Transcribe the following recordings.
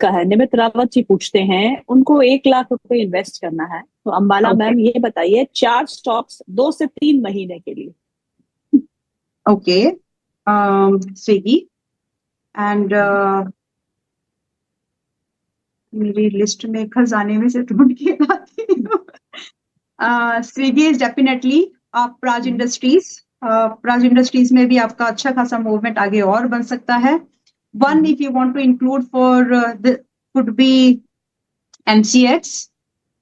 का है, निमित रावत जी पूछते हैं, उनको 1 लाख रुपए इन्वेस्ट करना है। तो अंबाला ओके। मैम ये बताइए, 4 स्टॉक्स 2 से 3 महीने के लिए। ओके। स्विगी एंड मेरी लिस्ट में खजाने में से ढूंढ के लाती हूँ। Swiggy is definitely. Praj industries, Praj industries में भी आपका अच्छा खासा मूवमेंट आगे और बन सकता है। One if you want to include for could be MCX.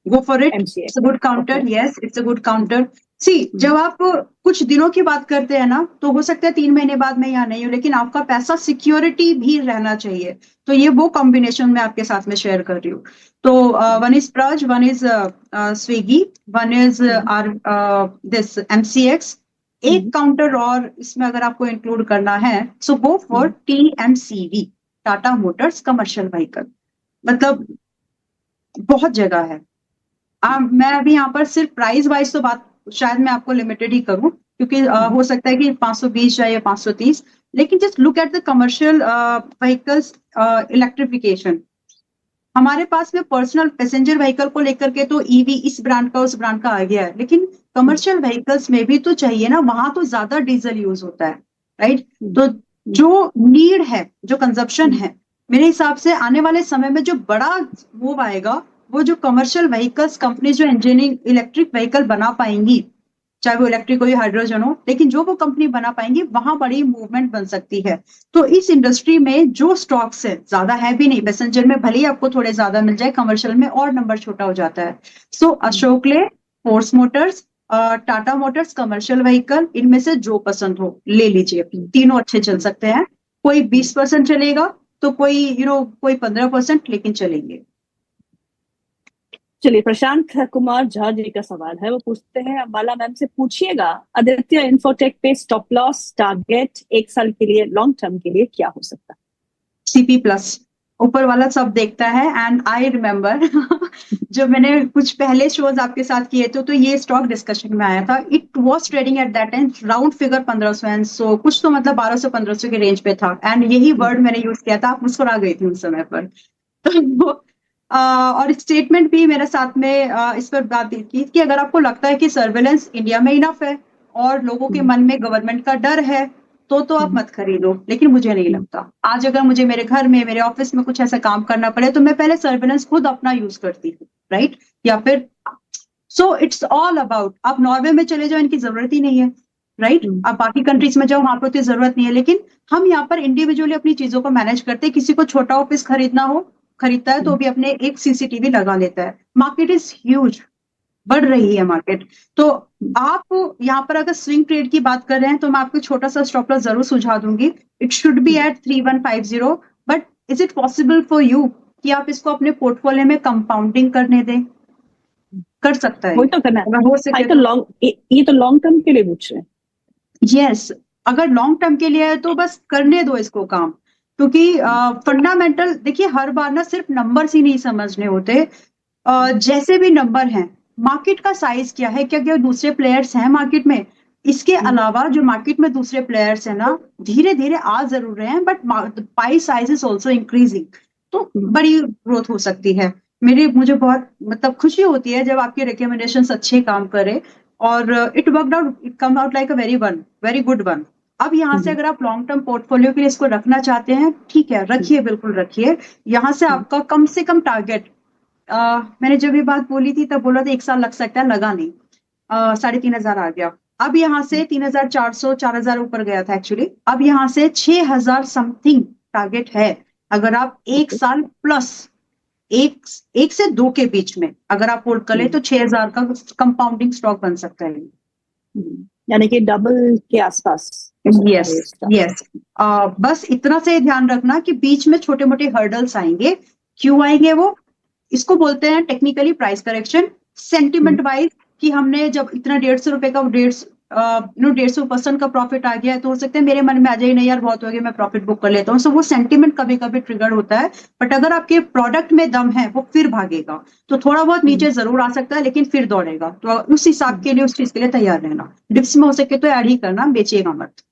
Go for it. MCA. It's a good counter. Okay. Yes, it's a good counter. See, जब आप कुछ दिनों की बात करते हैं ना, तो हो सकता है 3 महीने बाद मैं यहाँ नहीं हूँ, लेकिन आपका पैसा सिक्योरिटी भी रहना चाहिए। तो ये वो कॉम्बिनेशन मैं आपके साथ में शेयर कर रही हूँ। तो one is Praj, one is Swiggy, one is are this MCX। एक काउंटर और इसमें अगर आपको इंक्लूड करना है, so go for TMCV, Tata motors commercial vehicle. मतलब बहुत जगह है। मैं अभी यहाँ पर सिर्फ प्राइस वाइज तो बात शायद मैं आपको लिमिटेड ही करूं, क्योंकि हो सकता है कि 520 जाए या 530, लेकिन just look at the commercial vehicles electrification. हमारे पास में पर्सनल पैसेंजर व्हीकल को लेकर के तो ईवी इस ब्रांड का उस ब्रांड का आ गया है, लेकिन कमर्शियल व्हीकल्स में भी तो चाहिए ना, वहां तो ज्यादा डीजल यूज होता है, राइट? तो जो नीड है, जो कंजप्शन है, मेरे हिसाब से आने वाले समय में जो बड़ा मूव आएगा, वो जो कमर्शियल व्हीकल्स कंपनी जो इंजीनियरिंग इलेक्ट्रिक व्हीकल बना पाएंगी, चाहे वो इलेक्ट्रिक हो या हाइड्रोजन हो, लेकिन जो वो कंपनी बना पाएंगी, वहां बड़ी मूवमेंट बन सकती है। तो इस इंडस्ट्री में जो स्टॉक्स है, ज्यादा है भी नहीं, पैसेंजर में भले ही आपको थोड़े ज्यादा मिल जाए, कमर्शियल में और नंबर छोटा हो जाता है। सो अशोक ले, force Motors, Tata motors commercial vehicle, इनमें से जो पसंद हो ले लीजिए। तीनों अच्छे चल सकते हैं। कोई 20% चलेगा तो कोई कोई 15%, लेकिन चलेंगे। चलिए, प्रशांत कुमार झा जी का सवाल है, वो पूछते हैं, अंबाला मैम से पूछिएगा, आदित्य इंफोटेक पे स्टॉप लॉस टारगेट 1 साल के लिए, लॉन्ग टर्म के लिए क्या हो सकता है? CP प्लस, ऊपर वाला सब देखता है। एंड आई रिमेम्बर जब मैंने कुछ पहले शोज आपके साथ किए थे, तो ये स्टॉक डिस्कशन में आया था। It was trading at that time round figure 1500 and so कुछ, तो मतलब 1200-1500 के रेंज पे था। एंड यही वर्ड मैंने यूज किया था, आप मुस्कुरा गई थी उस समय पर। तो और स्टेटमेंट भी मेरे साथ में इस पर बात की कि अगर आपको लगता है कि सर्वेलेंस इंडिया में इनफ है और लोगों के मन में गवर्नमेंट का डर है, तो आप मत खरीदो। लेकिन मुझे नहीं लगता। आज अगर मुझे मेरे घर में, मेरे ऑफिस में कुछ ऐसा काम करना पड़े, तो मैं पहले सर्वेलेंस खुद अपना यूज करती हूँ, राइट? या फिर सो इट्स ऑल अबाउट, आप नॉर्वे में चले जाओ, इनकी जरूरत ही नहीं है, राइट? आप बाकी कंट्रीज में जाओ, वहां पर तो जरूरत नहीं है। लेकिन हम यहाँ पर इंडिविजुअली अपनी चीजों को मैनेज करते हैं। किसी को छोटा ऑफिस खरीदना हो, खरीदता है तो भी अपने एक CCTV लगा लेता है। मार्केट इज ह्यूज, बढ़ रही है मार्केट। तो आप यहाँ पर अगर स्विंग ट्रेड की बात कर रहे हैं, तो मैं आपको छोटा सा स्टॉप लॉस जरूर सुझा दूंगी। It should be at 3150। But is it possible for you कि आप इसको अपने पोर्टफोलियो में कंपाउंडिंग करने दें? कर सकता है वही तो करना है। अगर हो हाँ, सके तो। ये तो लॉन्ग टर्म के लिए पूछ रहे हैं। यस, अगर लॉन्ग टर्म के लिए है तो बस करने दो इसको काम। क्योंकि फंडामेंटल देखिए, हर बार ना सिर्फ नंबर्स ही नहीं समझने होते। जैसे भी नंबर हैं, मार्केट का साइज क्या है, क्या क्या दूसरे प्लेयर्स हैं मार्केट में, इसके अलावा जो मार्केट में दूसरे प्लेयर्स हैं ना, धीरे धीरे आ जरूर रहे हैं, but pi size is also increasing. तो बड़ी ग्रोथ हो सकती है। मुझे बहुत मतलब खुशी होती है जब आपके रिकमेंडेशंस अच्छे काम करे, और it worked out, it come out like a very good one. अब यहाँ से अगर आप लॉन्ग टर्म पोर्टफोलियो के लिए इसको रखना चाहते हैं, ठीक है, रखिए, बिल्कुल रखिए। यहाँ से आपका कम से कम टारगेट, मैंने जब ये बात बोली थी तब बोला था 1 साल लग सकता है, लगा नहीं। 3500 आ गया। अब यहाँ से 3400, 4000 ऊपर गया था एक्चुअली। अब यहाँ से 6000 समथिंग टारगेट है। अगर आप 1 साल प्लस, एक से 2 के बीच में अगर आप होल्ड कर ले, तो 6000 का कंपाउंडिंग स्टॉक बन सकता है। यानी कि डबल के आसपास। Yes, yes. बस इतना से ध्यान रखना कि बीच में छोटे मोटे हर्डल्स आएंगे। क्यों आएंगे वो? इसको बोलते हैं technically price correction. Sentiment wise कि हमने जब इतना 150 रुपए का 150% का प्रॉफिट आ गया है, तो हो सकता है मेरे मन में आ जाए, नहीं यार बहुत हो गया, मैं प्रॉफिट बुक कर लेता हूँ। सो वो सेंटिमेंट कभी कभी ट्रिगर होता है। बट अगर आपके प्रोडक्ट में दम है, वो फिर भागेगा। तो थोड़ा बहुत नीचे जरूर आ सकता है, लेकिन फिर दौड़ेगा। तो उस हिसाब के लिए, उस चीज के लिए तैयार रहना। डिप्स में हो सके तो ऐड ही करना, बेचिएगा मत।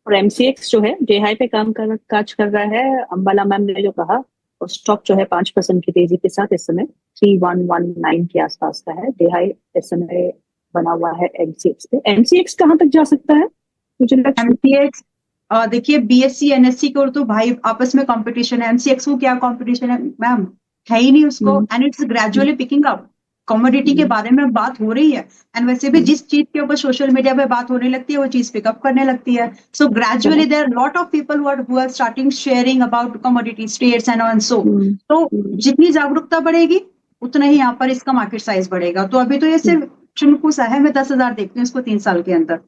और एमसीएक्स जो है डे हाई पे काज कर रहा है। अंबाला मैम ने जो कहा, और स्टॉक जो है 5% की तेजी के साथ इस समय 3119 के आसपास का है। डे हाई इस समय बना हुआ है एमसीएक्स पे। एमसीएक्स कहाँ तक जा सकता है मुझे लगता है? एमसीएक्स देखिए, बीएससी एनएससी को तो भाई आपस में कंपटीशन है, एमसीएक्स को क्या कंपटीशन है मैम, है ही नहीं उसको। And it's gradually picking up. Commodity के बारे में बात हो रही है, एंड वैसे भी जिस चीज के ऊपर सोशल मीडिया पे बात होने लगती है वो चीज पिकअप करने लगती है। So gradually there are lot of people who are starting sharing about commodity trades and so. तो जितनी जागरूकता बढ़ेगी उतना ही यहाँ पर इसका मार्केट साइज बढ़ेगा। तो अभी तो ये सिर्फ चुनकू सा है, मैं 10,000 देखती हूँ इसको 3 साल के अंदर।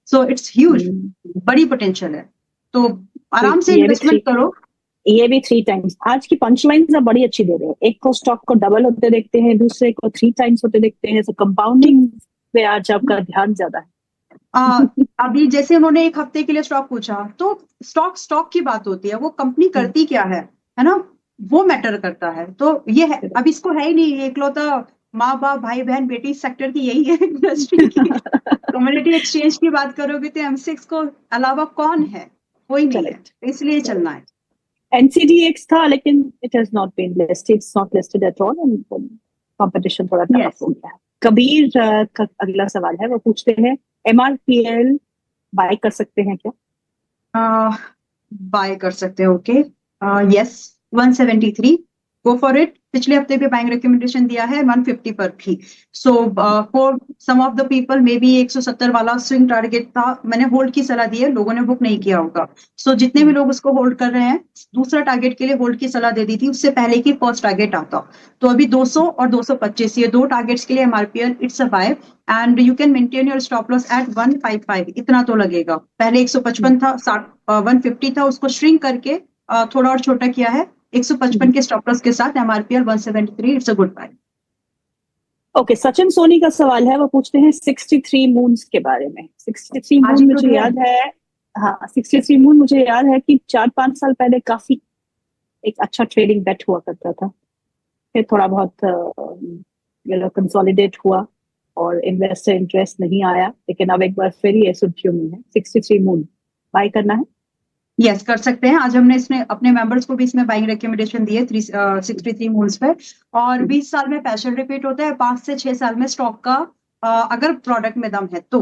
सो इट्स ह्यूज, बड़ी पोटेंशियल है, तो आराम से इन्वेस्टमेंट करो। ये भी 3 टाइम्स। आज की पंचलाइंस आप बड़ी अच्छी दे रहे हैं। एक को स्टॉक को डबल होते देखते हैं, दूसरे को 3 टाइम्स होते देखते हैं। कंपाउंडिंग पे आज आपका ध्यान ज्यादा है। अभी जैसे उन्होंने एक हफ्ते के लिए स्टॉक पूछा, तो स्टॉक की बात होती है, वो कंपनी करती क्या है ना, वो मैटर करता है। तो ये है, अब इसको है ही नहीं, ये इकलौता माँ बाप भाई बहन बेटी सेक्टर की यही है इंडस्ट्री की। कम्युनिटी एक्सचेंज की बात करोगे तो एमसीएक्स को अलावा कौन है, कोई नहीं है, इसलिए चलना है। एनसीडीएक्स था लेकिन it has not been listed, it's not listed at all, and competition थोड़ा टफ हो गया है। कबीर का अगला सवाल है, वो पूछते हैं एमआरपीएल बाय कर सकते हैं क्या? बाय कर सकते हैं, okay. Yes, 173 go for it. पिछले हफ्ते भी बाइंग रिकमेंडेशन दिया है 150 पर भी। So for some of the people may be 170 वाला स्विंग टारगेट था, मैंने होल्ड की सलाह दी है, लोगों ने बुक नहीं किया होगा। सो जितने भी लोग उसको होल्ड कर रहे हैं, दूसरा टारगेट के लिए होल्ड की सलाह दे दी थी, उससे पहले की फर्स्ट टारगेट आता। तो अभी 200 और 225, ये 2 टारगेट्स के लिए MRPL it's a buy, and you can maintain your stop loss at 155, इतना तो लगेगा। पहले 155 था, 150 था, उसको श्रिंक करके थोड़ा और छोटा किया है। 155 के स्टॉप लॉस के साथ MRPL 173, it's a good buy. Okay, Sachin Soni का सवाल है, वो पूछते हैं 63 मून्स के बारे में। 63 मून मुझे याद है, हाँ 63 मून मुझे याद है कि 4-5 साल पहले काफी एक अच्छा ट्रेडिंग बेट हुआ करता था। फिर थोड़ा बहुत कंसोलिडेट हुआ और इन्वेस्टर इंटरेस्ट नहीं आया, लेकिन अब एक बार फिर ये सुर्खियों में है। 63 मून बाय करना है? यस, कर सकते हैं। आज हमने इसमें अपने मेंबर्स को भी इसमें बाइंग रिकमेंडेशन दी है 63 मूव्स पे। और 20 साल में पैशन रिपीट होता है, 5 से 6 साल में स्टॉक का अगर प्रोडक्ट में दम है तो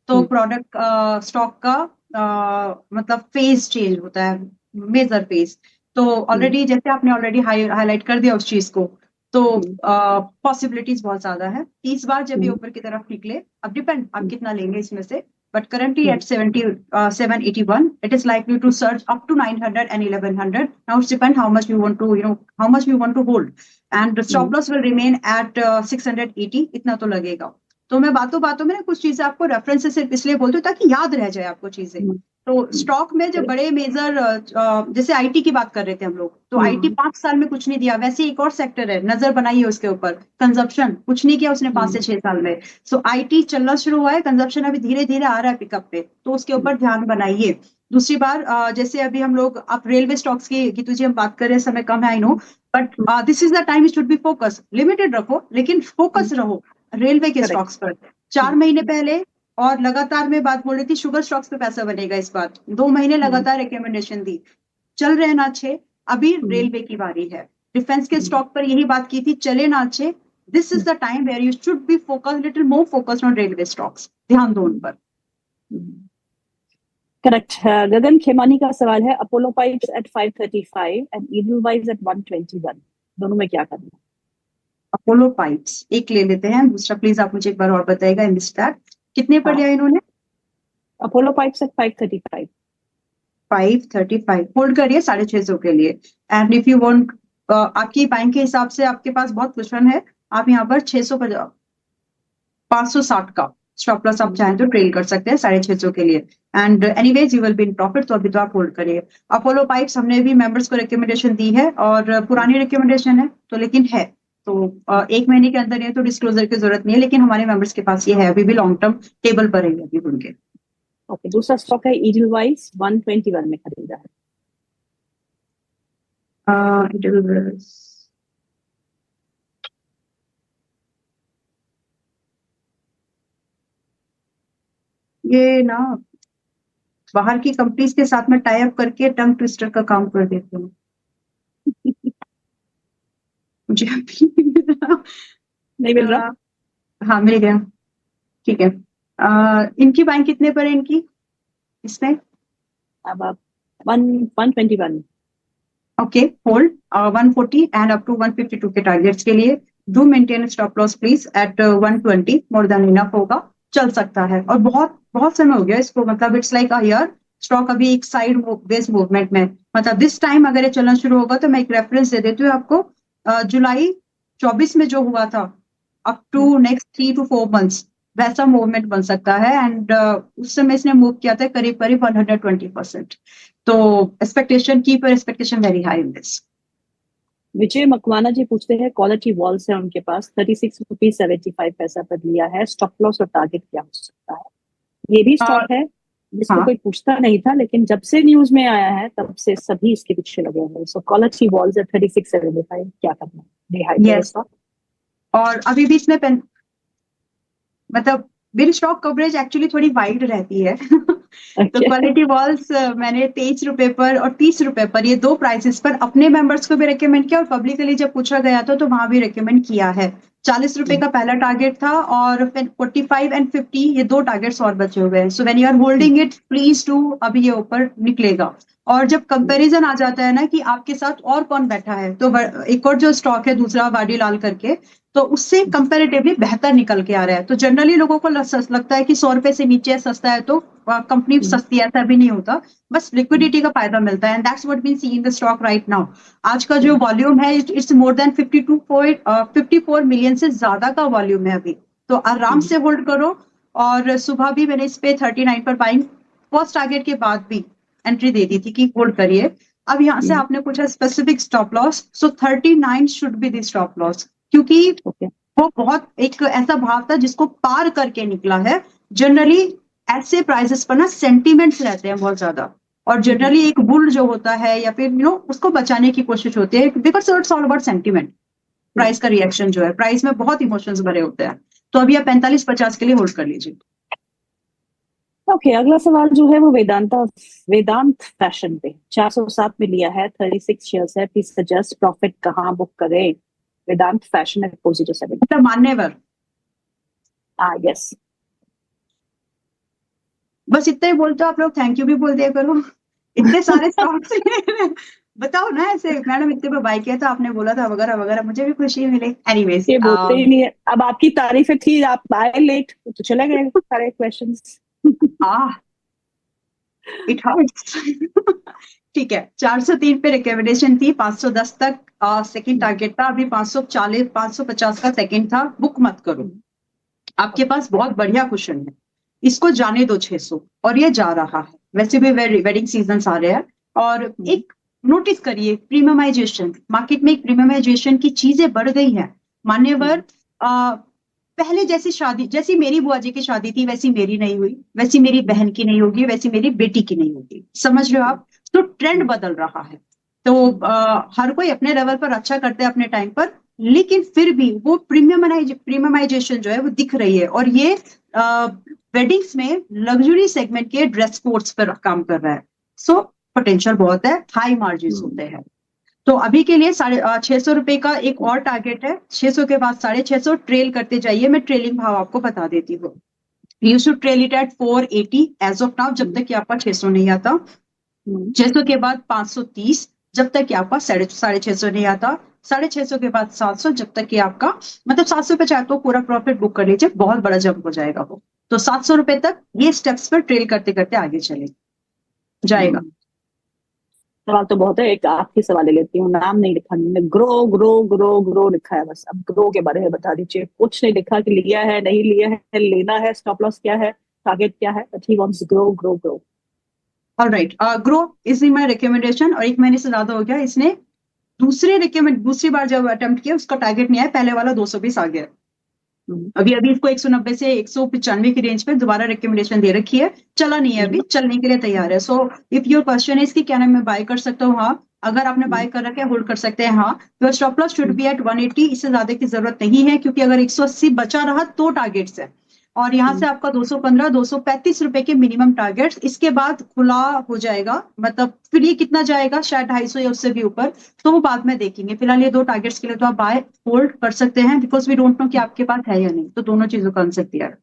प्रोडक्ट स्टॉक का मतलब फेज चेंज होता है, मेजर फेज। तो ऑलरेडी जैसे आपने ऑलरेडी हाईलाइट कर दिया उस चीज को, तो पॉसिबिलिटीज बहुत ज्यादा है। 30 बार जब ये ऊपर की तरफ निकले, अब डिपेंड आप कितना लेंगे इसमें से, but currently at 781, it is likely to surge up to 900 and 1100. Now it's depend how much you want to, how much you want to hold, and the stop loss will remain at 680, इतना तो लगेगा। तो मैं बातों बातों में ना कुछ चीजें आपको रेफरेंस से सिर्फ इसलिए बोलती हूँ ताकि याद रह जाए आपको चीजें। तो स्टॉक में जो बड़े मेजर, जैसे आईटी की बात कर रहे थे हम लोग, तो आईटी 5 साल में कुछ नहीं दिया। वैसे एक और सेक्टर है, नजर बनाइए उसके ऊपर, कंजप्शन कुछ नहीं किया उसने 5 से 6 साल में। सो आईटी चलना शुरू हुआ है, कंजप्शन अभी धीरे धीरे आ रहा है पिकअप पे, तो उसके ऊपर ध्यान बनाइए। दूसरी बार जैसे अभी हम लोग, आप रेलवे स्टॉक्स की गीतू जी हम बात कर रहे हैं, समय कम है I know, but this is the time should be focus. Limited रखो लेकिन फोकस रहो रेलवे के स्टॉक्स पर। 4 महीने पहले और लगातार मैं बात बोल रही थी शुगर स्टॉक्स पे पैसा बनेगा इस बार, 2 महीने लगातार रिकमेंडेशन दी, चल रहे ना अच्छे। अभी रेलवे की बारी है, डिफेंस के स्टॉक पर यही बात की थी, चले ना अच्छे। This is the time where you should be focus little more focused on railway stocks, ध्यान दो उन पर। करेक्ट। गगन खेमानी का सवाल है, Apollo Pipes at 535 and Edelweiss at 121, दोनों में क्या करना है? अपोलो पाइप्स एक ले लेते हैं, दूसरा प्लीज आप मुझे एक बार और बताइएगा, आई मिस्ड दैट। कितने पर लिया इन्होंने? Apollo Pipes at 535। 535 होल्ड करिए 650 के लिए। एंड इफ यू वांट, आपकी बैंक के हिसाब से आपके पास बहुत क्वेश्चन है, आप यहाँ पर 650 560 का स्टॉप लॉस आप चाहें तो ट्रेल कर सकते हैं 650 के लिए। And anyways you will be in profit, तो अभी तो आप होल्ड करिए। अपोलो पाइप्स हमने भी मेंबर्स को रिकमेंडेशन दी है, और पुरानी रिकमेंडेशन है तो, लेकिन है तो 1 महीने के अंदर ये तो डिस्क्लोजर की जरूरत नहीं है, लेकिन हमारे मेंबर्स के पास ये है, अभी भी लॉन्ग टर्म टेबल पर है अभी उनके। ओके, दूसरा स्टॉक है ईडलवाइज, 121 में खरीदा है। ये ना बाहर की कंपनीज के साथ में टाई अप करके टंग ट्विस्टर का काम कर देते हैं। मुझे अभी नहीं मिल रहा। हाँ मिल गया, ठीक है। इनकी बाइंग कितने पर है इनकी इसमें? अब आप 121। Okay, hold 140 and up to 152 के टारगेट्स के लिए do maintain stop loss please at 120, more than enough होगा, चल सकता है। और बहुत बहुत समय हो गया इसको, मतलब it's like a year, stock अभी एक साइड बेस मूवमेंट में, मतलब दिस टाइम अगर ये चलना शुरू होगा तो मैं एक रेफरेंस दे देती हूँ आपको। जुलाई 24 में जो हुआ था up to next 3 to 4 months वैसा मूवमेंट बन सकता है। एंड उस समय इसने मूव किया था करीब करीब 120%। तो एक्सपेक्टेशन की पर expectation very high in this. Vijay Makwana ji पूछते हैं, क्वालिटी वॉल्स है उनके पास, 36 रुपीज 75 पैसा पर लिया है, स्टॉप लॉस और टारगेट क्या हो सकता है? ये भी स्टॉक है जिसको हाँ कोई पूछता नहीं था, लेकिन जब से न्यूज में आया है तब से सभी इसके पीछे लगे हुए हैं। सो क्वालिटी वॉल्स है 36.75, क्या करना है? रिहाई पे यस, स्टॉक। और अभी भी इसमें मतलब मेरी स्टॉक कवरेज एक्चुअली थोड़ी वाइड रहती है। तो क्वालिटी वॉल्स मैंने 23 रुपए पर और 30 रुपए पर, ये दो प्राइसेस पर अपने मेंबर्स को भी रेकमेंड किया और पब्लिकली जब पूछा गया था तो वहां भी रेकमेंड किया है। 40 रुपए का पहला टारगेट था और 45 एंड 50 ये दो टारगेट्स और बचे हुए हैं। So when you are holding it please to, अभी ये ऊपर निकलेगा। और जब कंपैरिजन आ जाता है ना कि आपके साथ और कौन बैठा है, तो एक और जो स्टॉक है दूसरा वाडीलाल करके, तो उससे कंपैरेटिवली बेहतर निकल के आ रहा है। तो जनरली लोगों को लगता है कि 100 रुपए से नीचे सस्ता है तो कंपनी सस्ती है, ऐसा भी नहीं होता, बस लिक्विडिटी का फायदा मिलता है। And that's what been seeing the stock right now. आज का जो वॉल्यूम है इट्स मोर देन 54 मिलियन से ज्यादा का वॉल्यूम है अभी। तो आराम से होल्ड करो। और सुबह भी मैंने इस पे 39 पर बाइंग फर्स्ट टारगेट के बाद भी एंट्री दे दी थी कि होल्ड करिए। अब यहाँ से आपने पूछा specific stop loss, so 39 should be the stop loss, क्योंकि वो बहुत एक ऐसा भाव था जिसको पार करके निकला है। जनरली ऐसे प्राइसेस पर ना सेंटीमेंट्स रहते हैं बहुत ज्यादा, और जनरली एक बुल जो होता है या फिर उसको बचाने की कोशिश होती है, because it's all about sentiment. Price का रिएक्शन जो है, प्राइस में बहुत इमोशंस भरे होते हैं। तो अभी आप 45-50 के लिए होल्ड कर लीजिए। ओके, अगला सवाल जो है वो वेदांत फैशन पे 407 में लिया है, 36 शेयर्स है, प्लीज सजेस्ट प्रॉफिट कहाँ बुक करें? वेदांत फैशन है 407। मतलब मान्यवर। यस। बस इतना ही बोलते हो आप लोग, थैंक यू भी बोल दिया करो। इतने सारे स्टॉक्स बताओ ना ऐसे, मैडम इतने पे बाय किया था आपने बोला था वगैरह वगैरह, मुझे भी खुशी मिले। एनीवेज, ये बोलते ही नहीं है। अब आपकी तारीफें थी, आप आए लेट तो चले गए सारे क्वेश्चंस। It hurts. ठीक है, 403 पे रिकमेंडेशन थी, 510 तक सेकंड टारगेट था, अभी 540 550 का सेकंड था। बुक मत करो, आपके पास बहुत बढ़िया क्वेश्चन है, इसको जाने दो 600, और ये जा रहा है। वैसे भी वेडिंग सीजन आ रहे हैं, और एक नोटिस करिए प्रीमियमाइजेशन, मार्केट में एक प्रीमियमाइजेशन की चीजें बढ़ गई हैं। मान्यवर पहले जैसी शादी, जैसी मेरी बुआ जी की शादी थी वैसी मेरी नहीं हुई, वैसी मेरी बहन की नहीं होगी, वैसी मेरी बेटी की नहीं होगी, समझ रहे हो आप? तो ट्रेंड बदल रहा है। तो हर कोई अपने लेवल पर अच्छा करते हैं अपने टाइम पर, लेकिन फिर भी वो प्रीमियमाइजेशन जो है वो दिख रही है। और ये वेडिंग्स में लग्जरी सेगमेंट के ड्रेस कोड्स पर काम कर रहा है। सो पोटेंशियल बहुत है, हाई मार्जिन होते हैं। तो अभी के लिए 650 का एक और टारगेट है, 600 के बाद 650 ट्रेल करते जाइए। मैं ट्रेलिंग भाव आपको बता देती हूँ। You should trail it at 480 as of now, जब तक कि आपका 600 नहीं आता। 600 के बाद 530, जब तक कि आपका 650 नहीं आता। 650 के बाद 700, जब तक कि आपका, मतलब 700 पे चाहे तो पूरा प्रॉफिट बुक कर लीजिए, बहुत बड़ा जंप हो जाएगा वो। तो 700 रुपए तक ये स्टेप्स पर ट्रेल करते करते आगे चले जाएगा। सवाल तो बहुत है, एक आखिरी सवाल ले लेती हूँ। नाम नहीं लिखा मैंने, ग्रो ग्रो ग्रो ग्रो लिखा है बस। अब ग्रो के बारे में बता दीजिए, कुछ नहीं लिखा कि लिया है नहीं लिया है, लेना है, स्टॉप लॉस क्या है, टारगेट क्या है, but he wants grow grow grow. Alright, grow is my recommendation, और 1 महीने से ज्यादा हो गया। इसने दूसरी बार जब अटेम्प्ट किया उसका टारगेट नहीं आया, पहले वाला 220 आ गया। अभी इसको 190 से 195 की रेंज पे दोबारा रिकमेंडेशन दे रखी है, चला नहीं है, अभी चलने के लिए तैयार है। So if your question is कि क्या मैं बाय कर सकता हूँ, हाँ। अगर आपने बाय कर रखा है होल्ड कर सकते हैं, हाँ। Your stop loss should be at 180, इससे ज्यादा की जरूरत नहीं है, क्योंकि अगर 180 बचा रहा तो टारगेट्स है। और यहाँ से आपका 215 235 रुपए के मिनिमम टारगेट्स, इसके बाद खुला हो जाएगा, मतलब फिर ये कितना जाएगा, शायद 250 या उससे भी ऊपर, तो वो बाद में देखेंगे। फिलहाल ये 2 टारगेट्स के लिए तो आप बाय होल्ड कर सकते हैं, बिकॉज वी डोंट नो कि आपके पास है या नहीं, तो दोनों चीजों का आंसर दिया है।